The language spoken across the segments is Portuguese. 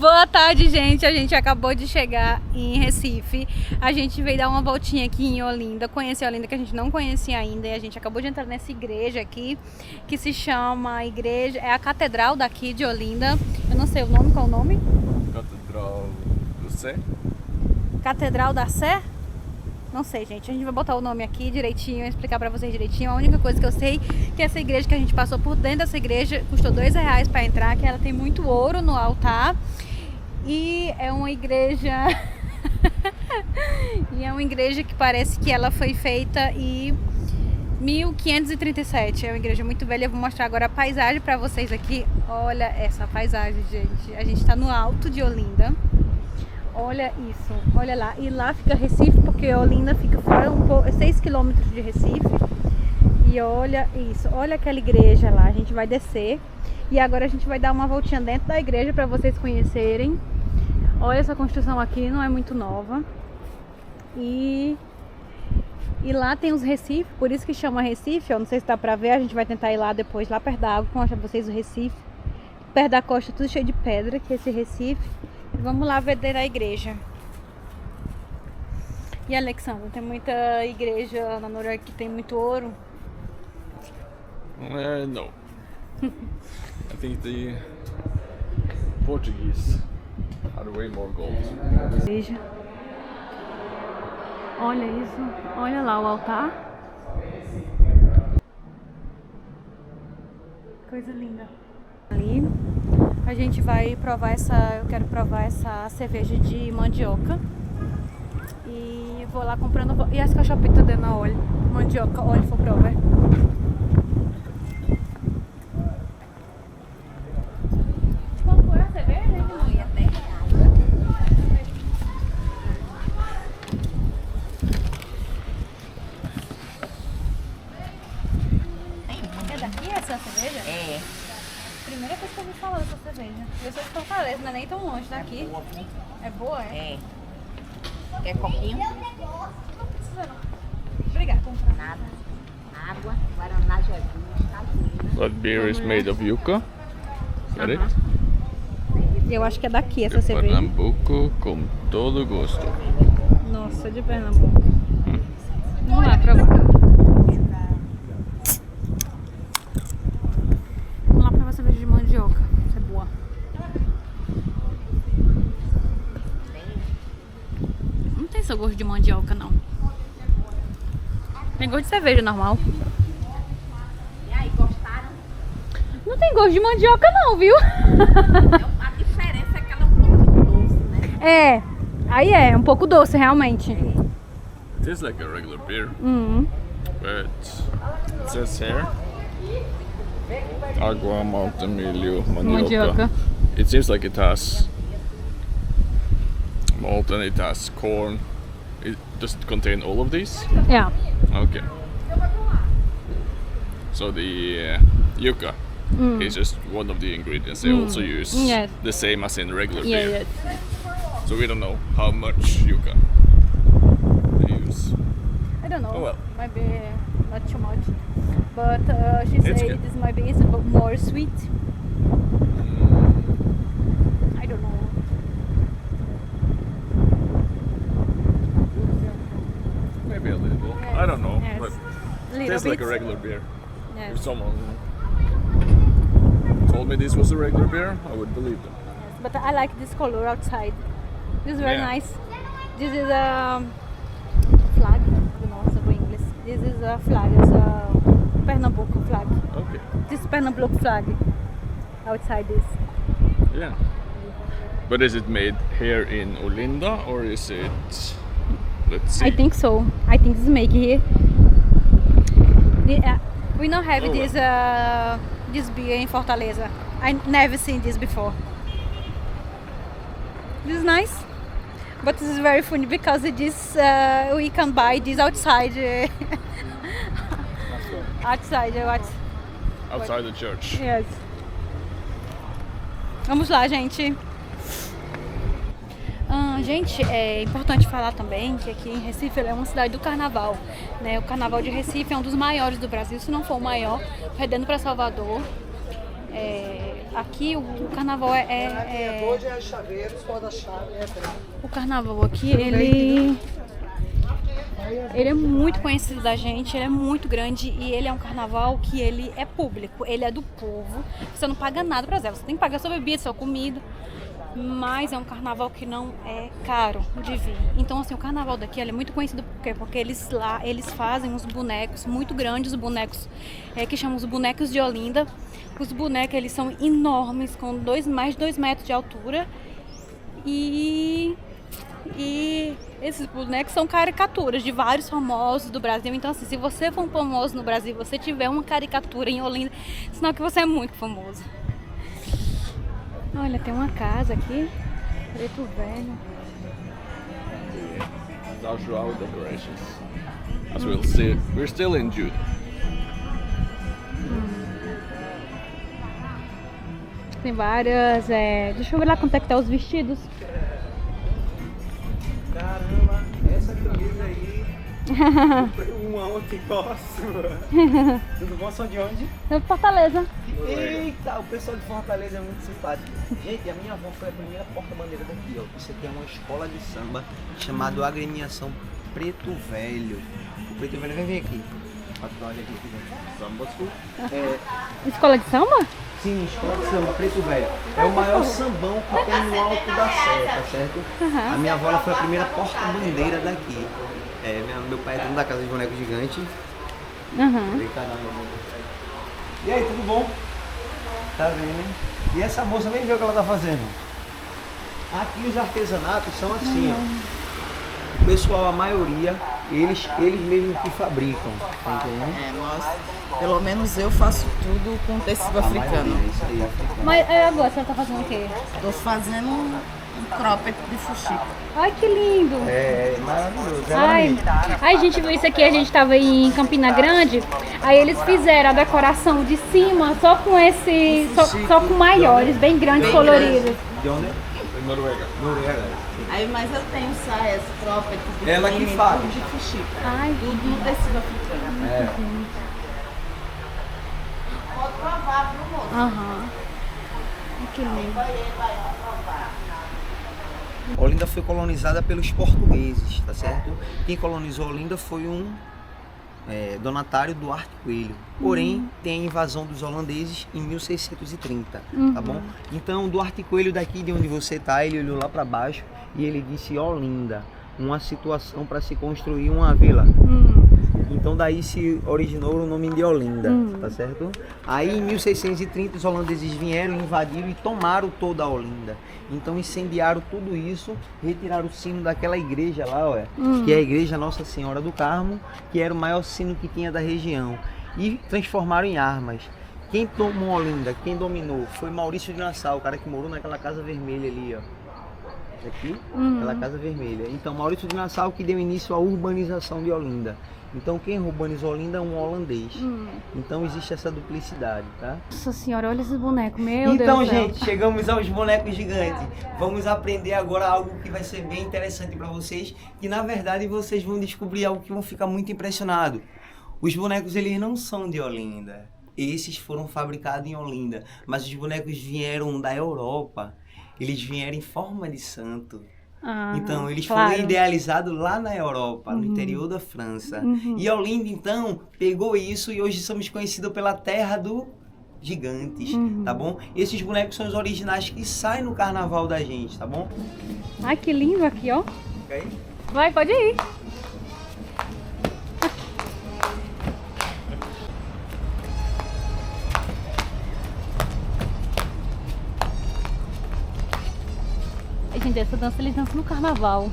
Boa tarde, gente. A gente acabou de chegar em Recife. A gente veio dar uma voltinha aqui em Olinda, conhecer Olinda que a gente não conhecia ainda. E a gente acabou de entrar nessa igreja aqui, que se chama igreja, é a catedral daqui de Olinda. Eu não sei o nome, qual é o nome? Catedral do Sé? Catedral da Sé? Não sei, gente. A gente vai botar o nome aqui direitinho, explicar pra vocês direitinho. A única coisa que eu sei é que essa igreja que a gente passou por dentro dessa igreja custou R$2 pra entrar, que ela tem muito ouro no altar. E é uma igreja e é uma igreja que parece que ela foi feita em 1537. É uma igreja muito velha. Eu vou mostrar agora a paisagem pra vocês aqui. Olha essa paisagem, gente. A gente tá no alto de Olinda. Olha isso, olha lá. E lá fica Recife, porque Olinda fica fora 6 km de Recife. E olha isso, olha aquela igreja lá. A gente vai descer e agora a gente vai dar uma voltinha dentro da igreja para vocês conhecerem. Olha, essa construção aqui não é muito nova. E lá tem os Recife, por isso que chama Recife. Eu não sei se dá pra ver, a gente vai tentar ir lá depois, lá perto da água, pra mostrar pra vocês o Recife. Perto da costa, tudo cheio de pedra, que é esse Recife. Vamos lá ver dentro da igreja. E Alexandre, tem muita igreja na Noruega que tem muito ouro? No. I think the Portuguese had way more gold. Igreja. Olha isso. Olha lá o altar. Coisa linda. Ali. A gente vai provar eu quero provar essa cerveja de mandioca. E vou lá comprando. E essa cachapita dentro da óleo. Mandioca, óleo, for provar. Quanto é a cerveja? Não ia até É daqui essa cerveja? É. Primeira vez que eu ouvi falar dessa cerveja. Eu sou de Fortaleza, não é nem tão longe daqui. É boa, é? É. Quer copinho? Não precisa não. Obrigada. Nada. Água, guaraná, Jesus, cajuína. That beer is made of yucca. Got it? Eu acho que é daqui essa De cerveja. Pernambuco com todo gosto. Nossa, de Pernambuco. Vamos lá provar. Vamos lá provar cerveja de mandioca. Isso é boa. Não tem seu gosto de mandioca, não. Tem gosto de cerveja normal. E aí, gostaram? Não tem gosto de mandioca, não, viu? A diferença é que ela é um pouco doce, né? É, aí é um pouco doce, realmente. It is like a regular beer, but it says here água, malta, milho, mandioca. Mandioca. It seems like it has malt and it has corn. Does it contain all of these? Yeah. Okay. So the yucca is just one of the ingredients. They also use Yes. the same as in regular Yeah, beer. yes. So we don't know how much yucca they use. I don't know. Oh, well. Might be not too much. But she It's said good. this might be a bit more sweet. I don't know. Maybe a little bit. I don't know. Yes. But A it little tastes like bit. a regular beer. Yes. If someone told me this was a regular beer, I would believe them. Yes. But I like this color outside. This is very Yeah. nice. This is a flag. You know, so English. This is a flag. It's a Pernambuco flag. Okay. This is Pernambuco flag. Outside this. Yeah. But is it made here in Olinda or is it? Let's see. I think so. I think this is made here. We don't have Oh, this beer in Fortaleza. I never seen this before. This is nice, but this is very funny because this we can buy this outside. Outside, what? outside the church. Yes. Vamos lá, gente. Gente, é importante falar também que aqui em Recife é uma cidade do carnaval, né? O carnaval de Recife é um dos maiores do Brasil, se não for o maior, perdendo para Salvador. Aqui o carnaval Hoje é chaveiro, só da chave. o carnaval aqui, ele é muito conhecido da gente, ele é muito grande e ele é um carnaval que ele é público, ele é do povo. Você não paga nada pra você tem que pagar sua bebida, sua comida, mas é um carnaval que não é caro de vir. Então assim, o carnaval daqui ele é muito conhecido porque eles fazem uns bonecos muito grandes, os bonecos que chamam os bonecos de Olinda. Os bonecos eles são enormes, com mais de 2 metros de altura e esses bonecos são caricaturas de vários famosos do Brasil. Então assim, se você for um famoso no Brasil, você tiver uma caricatura em Olinda, sinal que você é muito famoso. Olha, tem uma casa aqui, Preto Velho. São João decorations. As we'll see, we're still in June. Tem várias, deixa eu ver lá quanto é que tá os vestidos. Caramba, essa camisa aí. Uma ontem próxima. Tudo bom? São de onde? É Fortaleza. Eita, o pessoal de Fortaleza é muito simpático. Gente, a minha avó foi a primeira porta-bandeira daqui, ó. Isso aqui é uma escola de samba chamada Agremiação Preto Velho. O Preto Velho vem aqui. Olha aqui. Samba School. Escola de samba? Sim, escola de samba Preto Velho. É o maior sambão que tem no Alto da Serra, tá certo? A minha avó ela foi a primeira porta-bandeira daqui. Meu pai é dono da casa de boneco gigante. E aí, tudo bom? Tá vendo, hein? E essa moça nem vê o que ela tá fazendo. Aqui os artesanatos são assim, ó. O pessoal, a maioria, eles mesmos que fabricam, tá entendendo? Nós, pelo menos eu faço tudo com tecido africano. Isso aí, africano. Mas agora você tá fazendo o quê? Tô fazendo um cropped de fuxico. Ai, que lindo! É maravilhoso, é Ai, a gente viu isso aqui, a gente tava em Campina Grande, aí eles fizeram a decoração de cima só com só com maiores, bem grandes, coloridos. De onde? Noruega. Noruega. Aí, mas eu tenho saias cropped de Ela que denim, faz. tudo de fuxico. Ai, Tudo no tecido africano. Pode provar, viu, moço? aham. Ai, que lindo. Olinda foi colonizada pelos portugueses, tá certo? Quem colonizou Olinda foi um donatário Duarte Coelho. Porém, tem a invasão dos holandeses em 1630, tá bom? Então, Duarte Coelho daqui de onde você tá, ele olhou lá para baixo e ele disse Olinda, uma situação para se construir uma vila. Então daí se originou o nome de Olinda, tá certo? Aí em 1630 os holandeses vieram, invadiram e tomaram toda a Olinda. Então incendiaram tudo isso, retiraram o sino daquela igreja lá, olha, que é a igreja Nossa Senhora do Carmo, que era o maior sino que tinha da região, e transformaram em armas. Quem tomou Olinda, quem dominou, foi Maurício de Nassau, o cara que morou naquela casa vermelha ali, ó. Aqui, aquela casa vermelha. Então Maurício de Nassau que deu início à urbanização de Olinda. Então quem urbanizou Olinda é um holandês. Então existe essa duplicidade, tá? Nossa senhora, olha esses bonecos, meu Deus Então, do céu. gente, chegamos aos bonecos gigantes. Vamos aprender agora algo que vai ser bem interessante para vocês, que na verdade vocês vão descobrir algo que vão ficar muito impressionados. Os bonecos, eles não são de Olinda. Esses foram fabricados em Olinda, mas os bonecos vieram da Europa. Eles vieram em forma de santo. Então, eles foram idealizados lá na Europa, no interior da França. E Olinda, então, pegou isso e hoje somos conhecidos pela terra dos gigantes, tá bom? Esses bonecos são os originais que saem no carnaval da gente, tá bom? Ai, que lindo aqui, ó. Ok? Vai, pode ir. Gente, essa dança eles dançam no carnaval.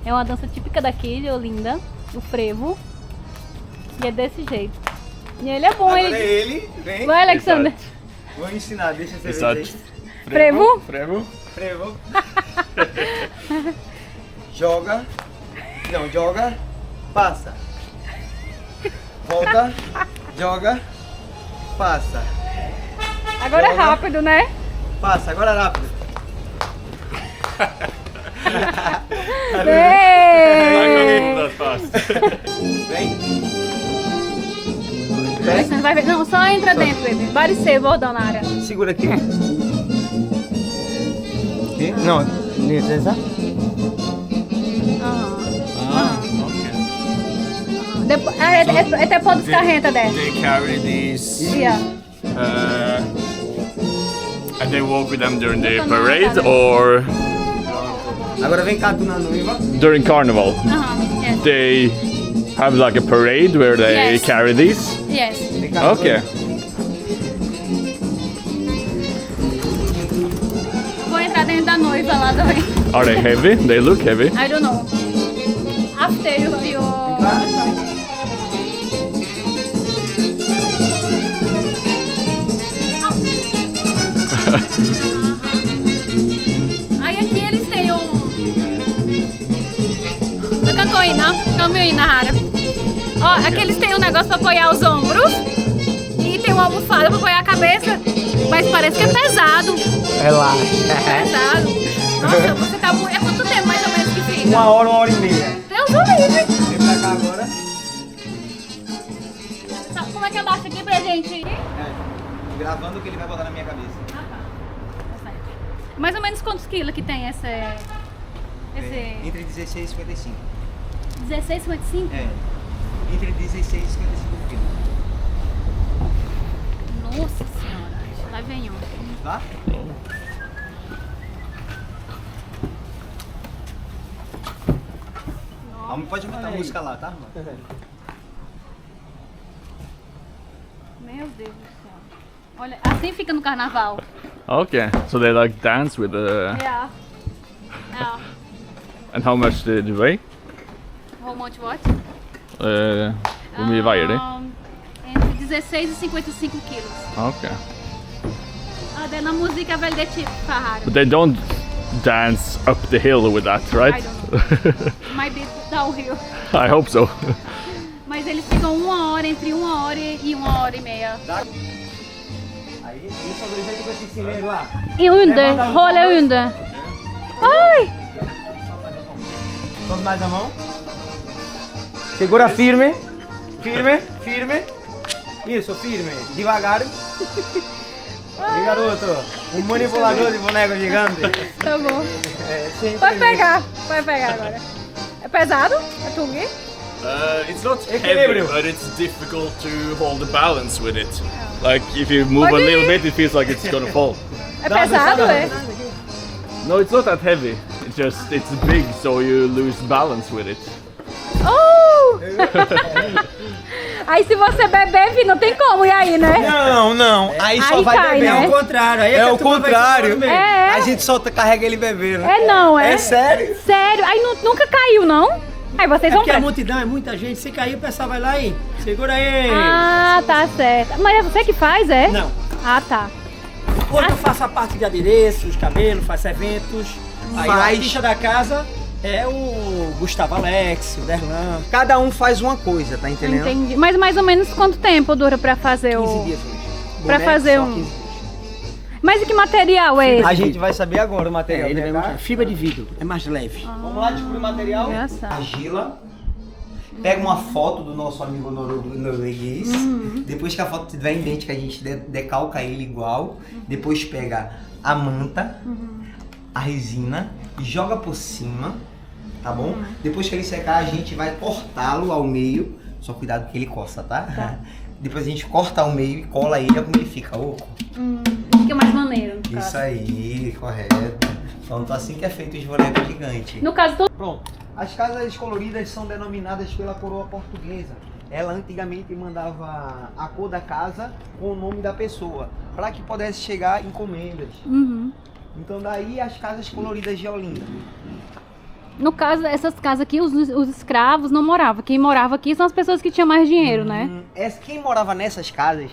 É uma dança típica daqui de Olinda, o frevo. E é desse jeito. E ele é bom, Agora ele vem. Vai, Alexander. Vou ensinar, deixa você ver. Exato. Frevo? Frevo. Frevo. Joga. Não, joga. Passa. Volta. Joga. Passa. Agora Joga. é rápido, né? Passa, agora é rápido. Ei! That's fast. Vem. pé. Você não vai ver. Não, só entra dentro, baby. Body say, bordão na área. Segura aqui. Não, beleza. Depois, até pode ficar renta dessa. They carry these Yeah. and they walk with them during the parade or Agora vem cá, tu na noiva. during carnival. Yes. They have like a parade where they Yes. carry these. Yes. Vem cá, Okay. Vou entrar dentro da noiva lá também. Are they heavy? They look heavy. I don't know. After you... Aí aqui eles têm um... caminho na área. Ó, aqui eles têm um negócio pra apoiar os ombros. E tem uma almofada pra apoiar a cabeça. Mas parece que é pesado. Relaxa. Pesado. Nossa, você tá muito... É quanto tempo mais ou menos que fica? 1 hora e meia. Deus o livre. Vem pra cá agora. Sabe como é que abaixa aqui pra gente ir? Gravando o que ele vai botar na minha cabeça. Ah, tá. Tá certo. Mais ou menos quantos quilos que tem esse... Entre 16 e 55. 16,55? É. Entre 16 e 55 quilos. Nossa senhora. Lá vem um. Tá? Pode aumentar a música lá, tá? Meu Deus do céu. Olha, assim fica no carnaval. Okay. So they like dance with the. Yeah. Yeah. And how much did you weigh? How much what? Hvor mye veier de? Entre 16 e 55 quilos. Okay. Den música är väldigt typ Sahara. But they don't dance up the hill with that, right? I don't Might be downhill. I hope so. Mas eles ficam 1 hora, entre 1 hora e 1 hora e meia. Aí, isso é o jeito que eu te ensinei lá. E under, rola under. Ai! Sobe mais a mão. Segura firme. Firme, firme. Isso, firme. Devagar. E garoto, um manipulador de boneco gigante. Tá bom. Sempre Pode pegar agora. É pesado? É tungue? It's not Equilibrio. heavy, but it's difficult to hold the balance with it. Like if you move a little bit, it feels like it's gonna fall. É pesado, é? No, it's not that heavy. It's big, so you lose balance with it. Oh! Aí se você beber, filho, não tem como, e aí, né? Não. Aí só Aí vai cai, beber. né? É o contrário. Aí É que o a turma vai contrário. tomando mesmo. É. A gente só carrega ele bebendo. É não, é? É sério? Sério? Aí nunca caiu, não? Aí vocês vão Porque a ver. multidão é muita gente. Se cair, o pessoal vai lá e segura aí. Ah, tá certo. Mas é você que faz, é? Não. Ah, tá. Hoje eu faço a parte de adereços, cabelo, faço eventos. Aí Faz. a artista da casa é o Gustavo Alex, o Derlan. Cada um faz uma coisa, tá entendendo? Entendi. Mas mais ou menos quanto tempo dura pra fazer 15 o... dias hoje. Pra Boneco fazer só um- 15 dias. Mas e que material é esse? A gente vai saber agora o material. Ele Vem é cá. muito... fibra de vidro, é mais leve. Vamos lá descobrir o material. Engraçado. Argila. Pega uma foto do nosso amigo norueguês. Depois que a foto estiver idêntica, a gente decalca ele igual. Depois pega a manta, a resina, e joga por cima, tá bom? Depois que ele secar, a gente vai cortá-lo ao meio. Só cuidado que ele coça, tá? Depois a gente corta ao meio e cola ele, olha como ele fica, oco. Fica mais maneiro. No Isso caso. aí, correto. Pronto, assim que é feito os bonecos gigantes. No caso, todo... Pronto. As casas coloridas são denominadas pela coroa portuguesa. Ela antigamente mandava a cor da casa com o nome da pessoa, para que pudesse chegar encomendas. Então daí as casas coloridas de Olinda. No caso, essas casas aqui, os escravos não moravam. Quem morava aqui são as pessoas que tinham mais dinheiro, né? Quem morava nessas casas,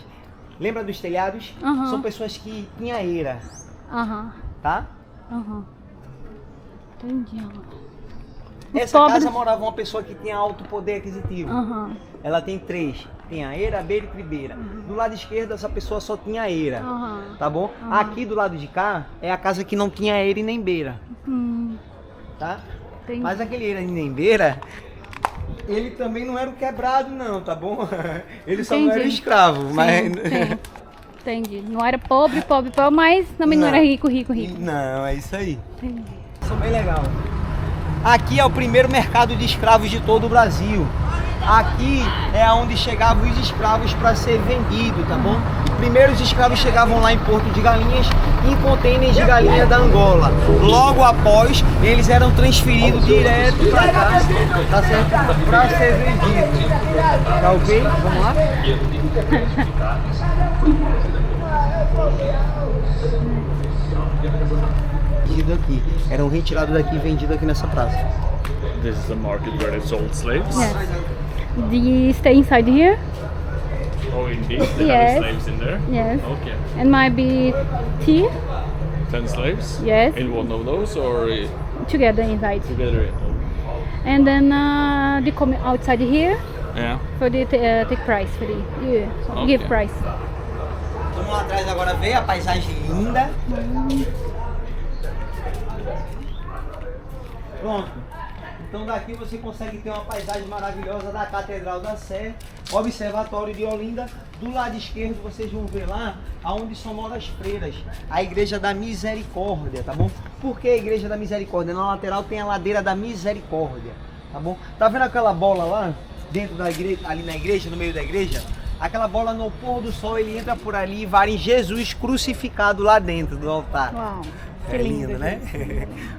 lembra dos telhados? Aham. São pessoas que tinham eira, Aham, tá? aham. Entendi. Essa pobres- casa morava uma pessoa que tinha alto poder aquisitivo. Aham, Ela tem 3. Tem a eira, a beira e tribeira. Do lado esquerdo, essa pessoa só tinha eira. aham. Tá bom? Aqui do lado de cá é a casa que não tinha eira e nem beira, tá? Entendi. Mas aquele eira e nem beira Ele também não era o quebrado, não, tá bom? Ele só não era Entendi. escravo, mas... Sim. Entendi. Não era pobre, mas também não era rico. Não, é isso aí. Entendi. Isso é bem legal. Aqui é o primeiro mercado de escravos de todo o Brasil. Aqui é onde chegavam os escravos para ser vendido, tá bom? Primeiro os escravos chegavam lá em Porto de Galinhas, em contêineres de galinha da Angola. Logo após, eles eram transferidos direto para cá, tá certo? Para ser vendidos. Tá ok? Vamos lá? Aqui. Eram retirados daqui e vendidos aqui nessa praça. This is the market where they sold slaves. Yes. Do you stay inside here? Oh, indeed. They Yes. have slaves in there? Yes. Okay. And might be tea 10 slaves? Yes. In one of those or together inside. together? And then they come outside here Yeah. for the take price for the give Okay. price. Vamos lá atrás agora ver a paisagem linda. Pronto. Então daqui você consegue ter uma paisagem maravilhosa da Catedral da Sé, Observatório de Olinda. Do lado esquerdo vocês vão ver lá aonde só moram as freiras, a Igreja da Misericórdia, tá bom? Por que a Igreja da Misericórdia? Na lateral tem a Ladeira da Misericórdia, tá bom? Tá vendo aquela bola lá dentro da igreja, ali na igreja, no meio da igreja? Aquela bola no pôr do sol, ele entra por ali e vai em Jesus crucificado lá dentro do altar. Uau, É lindo, né?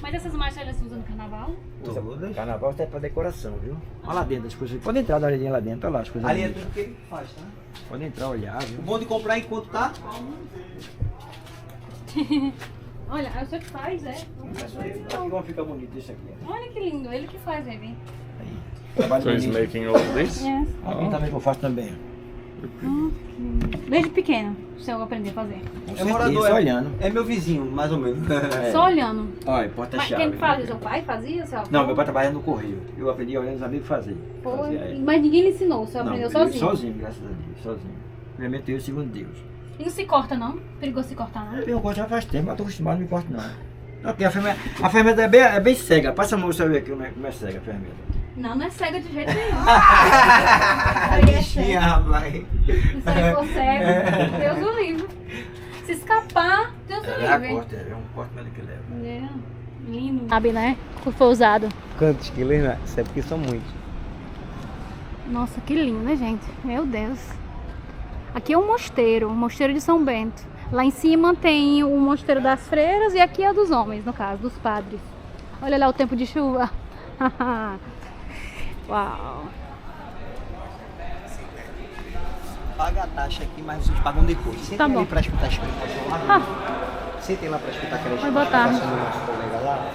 Mas essas marchas elas se usam no carnaval? Todas. Carnaval até pra decoração, viu? Olha lá dentro as coisas. Pode entrar, dá uma olhadinha lá dentro, olha lá as coisas. Ali é bonitas. tudo que ele faz, tá? Pode entrar, olhar, viu? O bom de comprar enquanto tá? Olha, o senhor que faz, é? Olha como fica bonito isso aqui. Olha que lindo, ele que faz, baby. Trabalho So he's bonito. making all this? Yes. Aqui também que eu faço também. Desde pequeno, o senhor aprendeu a fazer. É morador, Só olhando. é meu vizinho, mais ou menos. Só olhando. Olha, Mas porta-chave. quem fazia? Seu pai fazia? Seu avô? Não, meu pai trabalha no correio. Eu aprendi olhando os amigos fazer. Foi. Fazia ele. Mas ninguém lhe ensinou, o senhor Não, aprendeu eu sozinho. sozinho, graças a Deus, sozinho. Primeiro eu, segundo Deus. E não se corta não? Perigoso se cortar não? Eu gosto já faz tempo, mas tô acostumado, não me corto não. Aqui a fermenta é bem cega. Passa a mão pra você ver aqui como é cega a fermenta. Não, não é cega de jeito nenhum. A bichinha, rapaz. Se aí for cego, Deus o livre. Se escapar, Deus o É livre. corte, é um corte mais do que leva. É, lindo. Sabe, né? Que foi usado. Quantos quilos, né? Isso é porque são muitos. Nossa, que lindo, né, gente? Meu Deus. Aqui é um mosteiro, o mosteiro de São Bento. Lá em cima tem o mosteiro das freiras e aqui é dos homens, no caso, dos padres. Olha lá o tempo de chuva. Uau. Paga a taxa aqui, mas vocês pagam depois. Sentem Tá bom. ali pra escutar as explicações lá. Ah, Sentem lá pra escutar aquela Vai botar. explicação do nosso colega lá.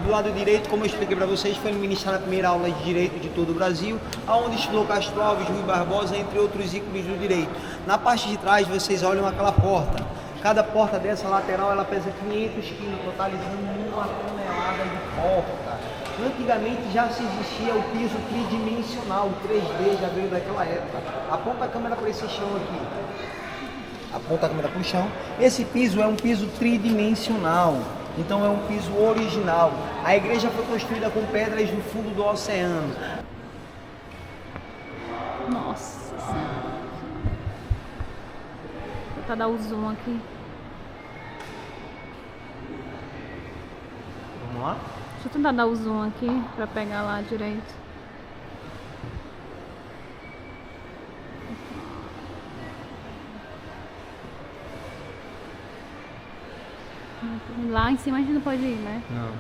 Do lado direito, como eu expliquei para vocês, foi ministrada a primeira aula de Direito de todo o Brasil, onde estudou Castro Alves, Rui Barbosa, entre outros ícones do direito. Na parte de trás, vocês olham aquela porta. Cada porta dessa lateral, ela pesa 500 quilos, totalizando 1 tonelada de porta. Antigamente já se existia o piso tridimensional, o 3D já veio daquela época. Aponta a câmera para esse chão aqui. Aponta a câmera para o chão. Esse piso é um piso tridimensional. Então é um piso original. A igreja foi construída com pedras do fundo do oceano. nossa senhora. Vou tentar dar o zoom aqui. Vamos lá? Deixa eu tentar dar o zoom aqui pra pegar lá direito. Lá em cima a gente não pode ir, né? Não.